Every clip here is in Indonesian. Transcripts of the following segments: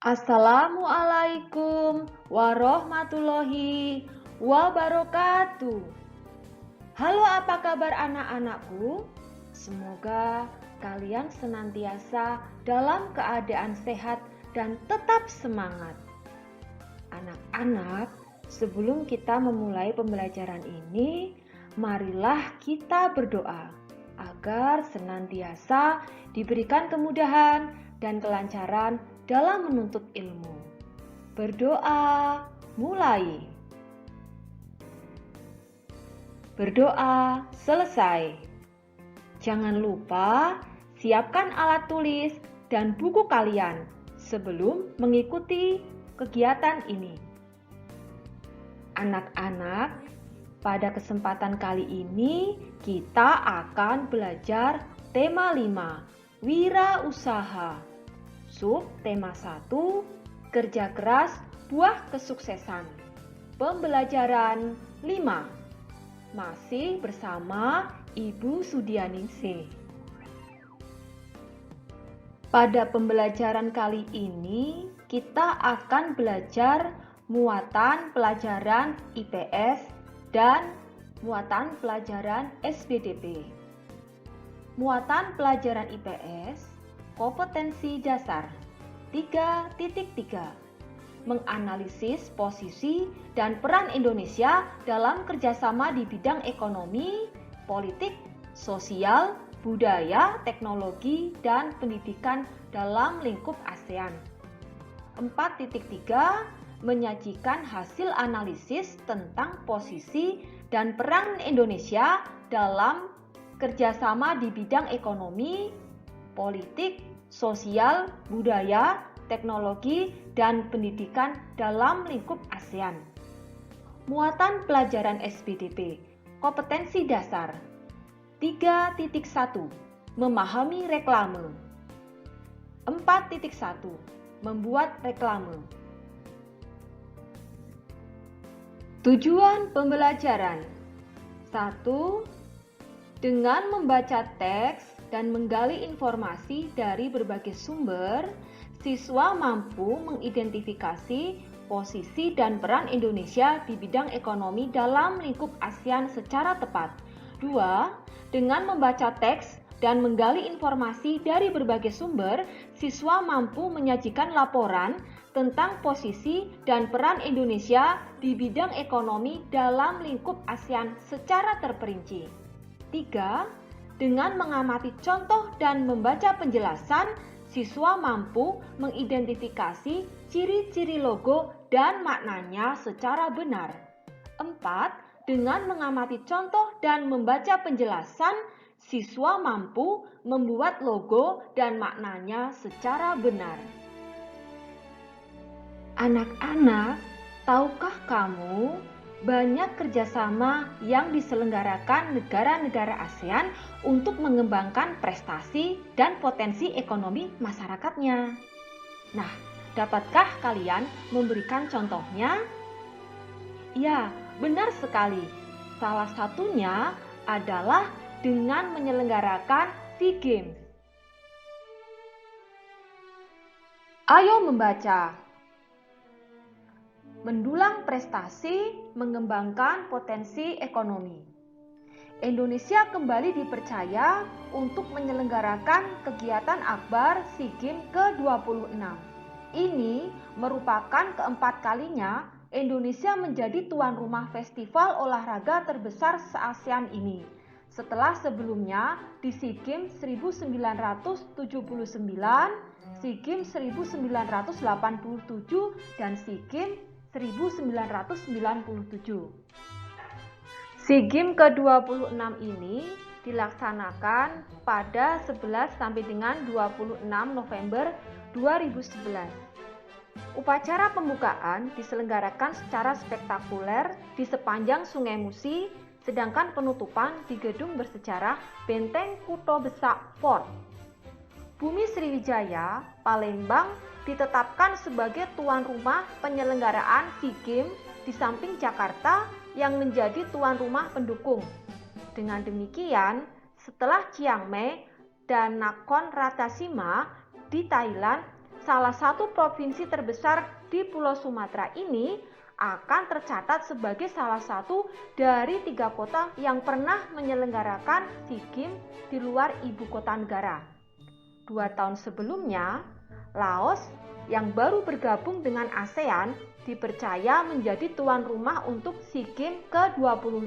Assalamualaikum warahmatullahi wabarakatuh. Halo, apa kabar anak-anakku? Semoga kalian senantiasa dalam keadaan sehat dan tetap semangat. Anak-anak, sebelum kita memulai pembelajaran ini, marilah kita berdoa agar senantiasa diberikan kemudahan dan kelancaran dalam menuntut ilmu. Berdoa, mulai. Berdoa, selesai. Jangan lupa siapkan alat tulis dan buku kalian sebelum mengikuti kegiatan ini. Anak-anak, pada kesempatan kali ini kita akan belajar tema 5, wirausaha. Sub tema 1, kerja keras buah kesuksesan. Pembelajaran 5. Masih bersama Ibu Sudianingsih. Pada pembelajaran kali ini kita akan belajar muatan pelajaran IPS dan muatan pelajaran SBDP. Muatan pelajaran IPS, kompetensi dasar 3.3, menganalisis posisi dan peran Indonesia dalam kerjasama di bidang ekonomi, politik, sosial, budaya, teknologi, dan pendidikan dalam lingkup ASEAN. 4.3, menyajikan hasil analisis tentang posisi dan peran Indonesia dalam kerjasama di bidang ekonomi, politik, sosial, budaya, teknologi, dan pendidikan dalam lingkup ASEAN. Muatan pelajaran SBDP, kompetensi dasar 3.1, memahami reklame. 4.1, membuat reklame. Tujuan pembelajaran 1. Dengan membaca teks dan menggali informasi dari berbagai sumber, siswa mampu mengidentifikasi posisi dan peran Indonesia di bidang ekonomi dalam lingkup ASEAN secara tepat. 2. Dengan membaca teks dan menggali informasi dari berbagai sumber, siswa mampu menyajikan laporan tentang posisi dan peran Indonesia di bidang ekonomi dalam lingkup ASEAN secara terperinci. 3. Dengan mengamati contoh dan membaca penjelasan, siswa mampu mengidentifikasi ciri-ciri logo dan maknanya secara benar. 4. Dengan mengamati contoh dan membaca penjelasan, siswa mampu membuat logo dan maknanya secara benar. Anak-anak, tahukah kamu banyak kerjasama yang diselenggarakan negara-negara ASEAN untuk mengembangkan prestasi dan potensi ekonomi masyarakatnya? Nah, dapatkah kalian memberikan contohnya? Ya, benar sekali. Salah satunya adalah dengan menyelenggarakan SEA Games. Ayo membaca. Mendulang prestasi, mengembangkan potensi ekonomi. Indonesia kembali dipercaya untuk menyelenggarakan kegiatan Akbar SEA Games ke-26. Ini merupakan keempat kalinya Indonesia menjadi tuan rumah festival olahraga terbesar se-ASEAN ini. Setelah sebelumnya di SEA Games 1979, SEA Games 1987, dan SEA Games 1997. SEA Games ke-26 ini dilaksanakan pada 11 sampai dengan 26 November 2011. Upacara pembukaan diselenggarakan secara spektakuler di sepanjang Sungai Musi, sedangkan penutupan di gedung bersejarah Benteng Kutha Besak Fort. Bumi Sriwijaya, Palembang ditetapkan sebagai tuan rumah penyelenggaraan SEA Games di samping Jakarta yang menjadi tuan rumah pendukung. Dengan demikian, setelah Chiang Mai dan Nakhon Ratchasima di Thailand, salah satu provinsi terbesar di Pulau Sumatera ini akan tercatat sebagai salah satu dari 3 kota yang pernah menyelenggarakan SEA Games di luar ibu kota negara. 2 tahun sebelumnya, Laos yang baru bergabung dengan ASEAN dipercaya menjadi tuan rumah untuk SEA Games ke-25.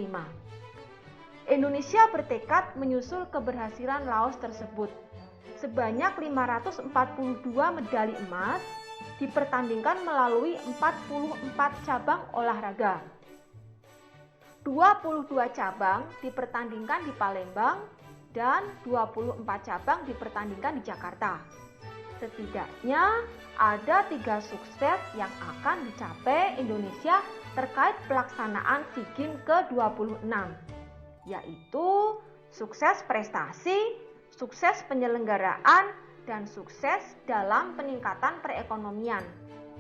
Indonesia bertekad menyusul keberhasilan Laos tersebut. Sebanyak 542 medali emas dipertandingkan melalui 44 cabang olahraga. 22 cabang dipertandingkan di Palembang dan 24 cabang dipertandingkan di Jakarta. Setidaknya ada 3 sukses yang akan dicapai Indonesia terkait pelaksanaan SEA Games ke-26, yaitu sukses prestasi, sukses penyelenggaraan, dan sukses dalam peningkatan perekonomian,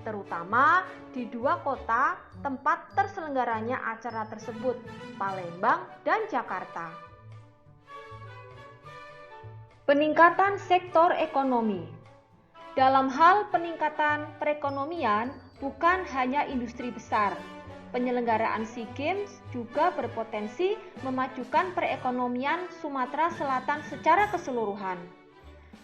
terutama di 2 kota tempat terselenggaranya acara tersebut, Palembang dan Jakarta. Peningkatan sektor ekonomi. Dalam hal peningkatan perekonomian, bukan hanya industri besar. Penyelenggaraan SEA Games juga berpotensi memajukan perekonomian Sumatera Selatan secara keseluruhan.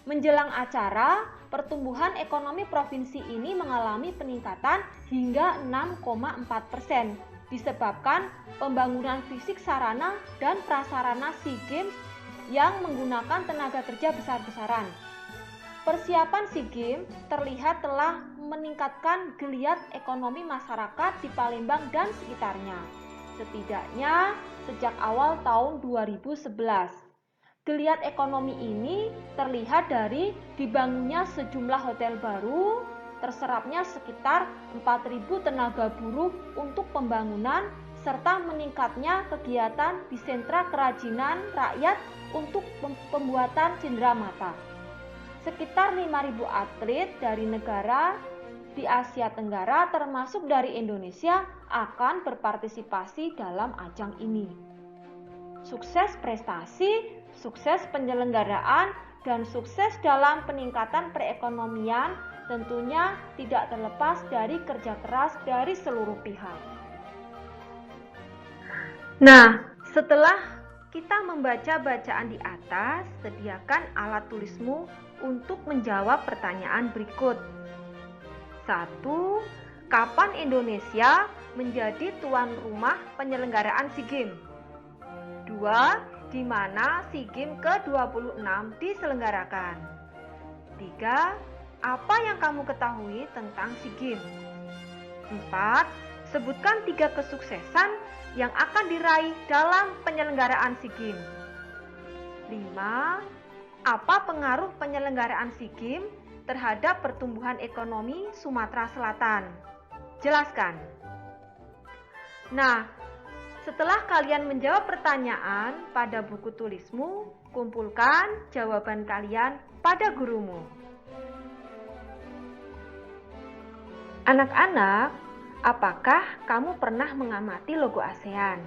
Menjelang acara, pertumbuhan ekonomi provinsi ini mengalami peningkatan hingga 6,4% disebabkan pembangunan fisik sarana dan prasarana SEA Games yang menggunakan tenaga kerja besar-besaran. Persiapan SEA Games terlihat telah meningkatkan geliat ekonomi masyarakat di Palembang dan sekitarnya, setidaknya sejak awal tahun 2011. Geliat ekonomi ini terlihat dari dibangunnya sejumlah hotel baru, terserapnya sekitar 4.000 tenaga buruh untuk pembangunan, serta meningkatnya kegiatan di sentra kerajinan rakyat untuk pembuatan cindera mata. Sekitar 5.000 atlet dari negara di Asia Tenggara termasuk dari Indonesia akan berpartisipasi dalam ajang ini. Sukses prestasi, sukses penyelenggaraan, dan sukses dalam peningkatan perekonomian tentunya tidak terlepas dari kerja keras dari seluruh pihak. Nah, setelah kita membaca bacaan di atas, sediakan alat tulismu untuk menjawab pertanyaan berikut. 1. Kapan Indonesia menjadi tuan rumah penyelenggaraan SEA Games? 2. Di mana SEA Games ke-26 diselenggarakan? 3. Apa yang kamu ketahui tentang SEA Games? 4. Sebutkan 3 kesuksesan yang akan diraih dalam penyelenggaraan SEA Games. 5. Apa pengaruh penyelenggaraan SEA Games terhadap pertumbuhan ekonomi Sumatera Selatan? Jelaskan. Nah, setelah kalian menjawab pertanyaan pada buku tulismu, kumpulkan jawaban kalian pada gurumu. Anak-anak, apakah kamu pernah mengamati logo ASEAN?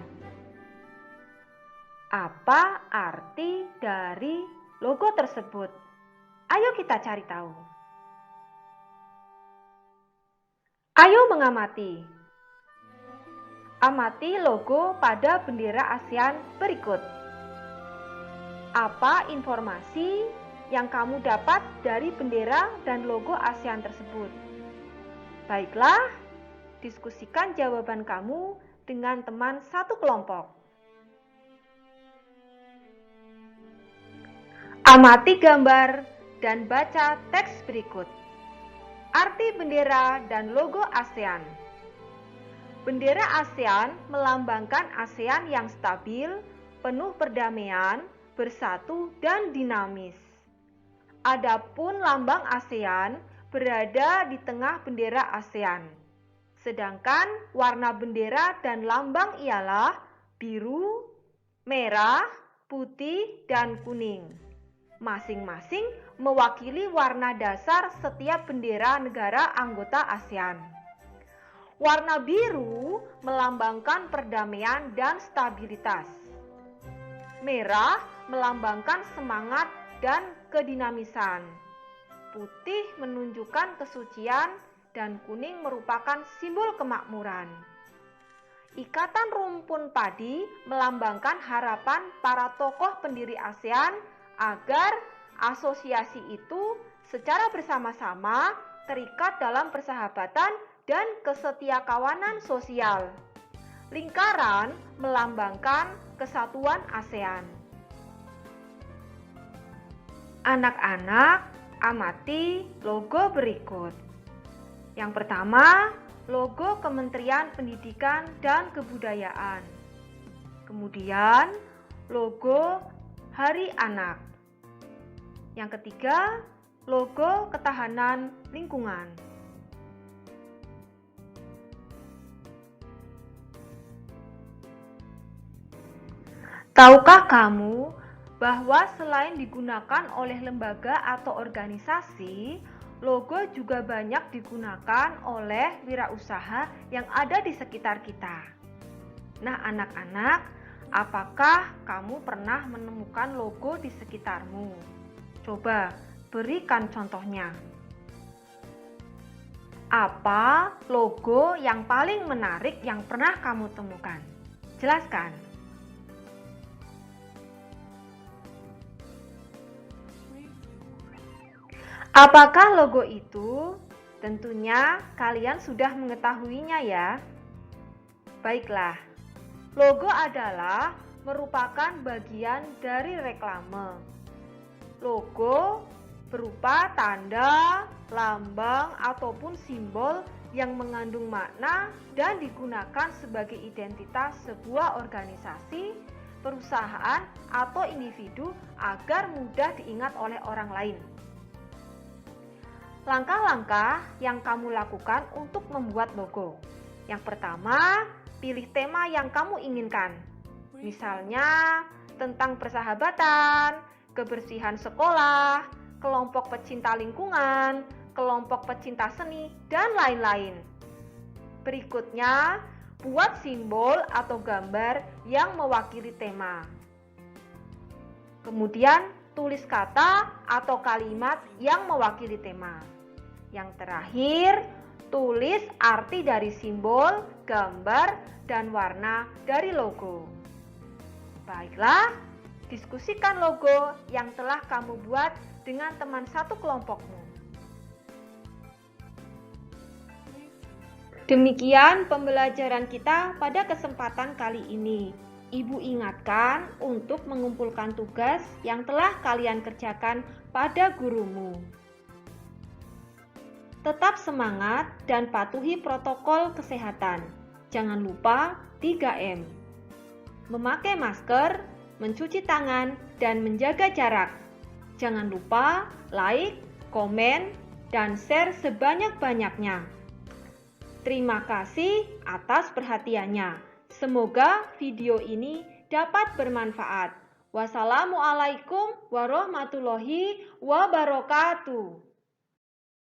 Apa arti dari logo tersebut? Ayo kita cari tahu. Ayo mengamati. Amati logo pada bendera ASEAN berikut. Apa informasi yang kamu dapat dari bendera dan logo ASEAN tersebut? Baiklah, diskusikan jawaban kamu dengan teman satu kelompok. Amati gambar dan baca teks berikut. Arti bendera dan logo ASEAN. Bendera ASEAN melambangkan ASEAN yang stabil, penuh perdamaian, bersatu, dan dinamis. Adapun lambang ASEAN berada di tengah bendera ASEAN. Sedangkan warna bendera dan lambang ialah biru, merah, putih, dan kuning. Masing-masing mewakili warna dasar setiap bendera negara anggota ASEAN. Warna biru melambangkan perdamaian dan stabilitas. Merah melambangkan semangat dan kedinamisan. putih menunjukkan kesucian, dan kuning merupakan simbol kemakmuran. Ikatan rumpun padi melambangkan harapan para tokoh pendiri ASEAN agar asosiasi itu secara bersama-sama terikat dalam persahabatan dan kesetiakawanan sosial. Lingkaran melambangkan kesatuan ASEAN. Anak-anak, amati logo berikut. Yang pertama, logo Kementerian Pendidikan dan Kebudayaan. Kemudian, logo Hari Anak. Yang ketiga, logo Ketahanan Lingkungan. Tahukah kamu bahwa selain digunakan oleh lembaga atau organisasi, logo juga banyak digunakan oleh wirausaha yang ada di sekitar kita. Nah, anak-anak, apakah kamu pernah menemukan logo di sekitarmu? Coba berikan contohnya. Apa logo yang paling menarik yang pernah kamu temukan? Jelaskan. Apakah logo itu? Tentunya kalian sudah mengetahuinya ya. Baiklah, logo adalah merupakan bagian dari reklame. Logo berupa tanda, lambang, ataupun simbol yang mengandung makna dan digunakan sebagai identitas sebuah organisasi, perusahaan, atau individu agar mudah diingat oleh orang lain. Langkah-langkah yang kamu lakukan untuk membuat logo. Yang pertama, pilih tema yang kamu inginkan. Misalnya, tentang persahabatan, kebersihan sekolah, kelompok pecinta lingkungan, kelompok pecinta seni, dan lain-lain. Berikutnya, buat simbol atau gambar yang mewakili tema. Kemudian, tulis kata atau kalimat yang mewakili tema. Yang terakhir, tulis arti dari simbol, gambar, dan warna dari logo. Baiklah, diskusikan logo yang telah kamu buat dengan teman satu kelompokmu. Demikian pembelajaran kita pada kesempatan kali ini. Ibu ingatkan untuk mengumpulkan tugas yang telah kalian kerjakan pada gurumu. Tetap semangat dan patuhi protokol kesehatan. Jangan lupa 3M. Memakai masker, mencuci tangan, dan menjaga jarak. Jangan lupa like, komen, dan share sebanyak-banyaknya. Terima kasih atas perhatiannya. Semoga video ini dapat bermanfaat. Wassalamualaikum warahmatullahi wabarakatuh.